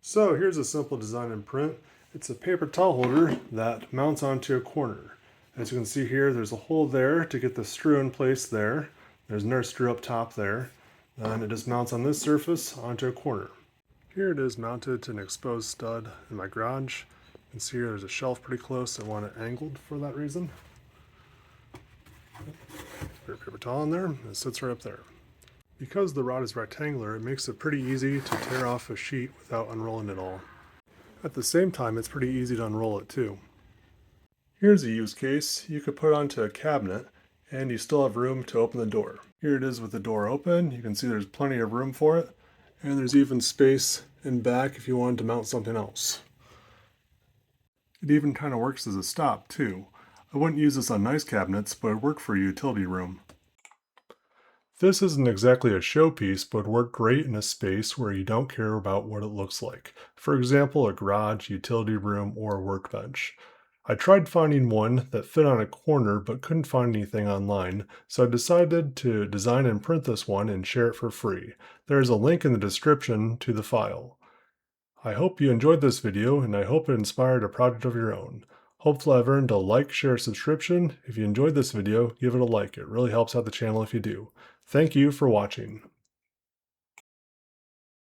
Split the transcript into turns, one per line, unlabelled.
So here's a simple design and print. It's a paper towel holder that mounts onto a corner. As you can see here, there's a hole there to get the screw in place there. There's another screw up top there. And it just mounts on this surface onto a corner. Here it is mounted to an exposed stud in my garage. You can see here there's a shelf pretty close. I want it angled for that reason. Put a paper towel in there, and it sits right up there. Because the rod is rectangular, it makes it pretty easy to tear off a sheet without unrolling it all. At the same time, it's pretty easy to unroll it too. Here's a use case. You could put it onto a cabinet and you still have room to open the door. Here it is with the door open. You can see there's plenty of room for it. And there's even space in back if you wanted to mount something else. It even kind of works as a stop too. I wouldn't use this on nice cabinets, but it'd work for a utility room. This isn't exactly a showpiece, but would work great in a space where you don't care about what it looks like. For example, a garage, utility room, or a workbench. I tried finding one that fit on a corner but couldn't find anything online, so I decided to design and print this one and share it for free. There is a link in the description to the file. I hope you enjoyed this video, and I hope it inspired a project of your own. Hopefully I've earned a like, share, subscription. If you enjoyed this video, give it a like. It really helps out the channel if you do. Thank you for watching.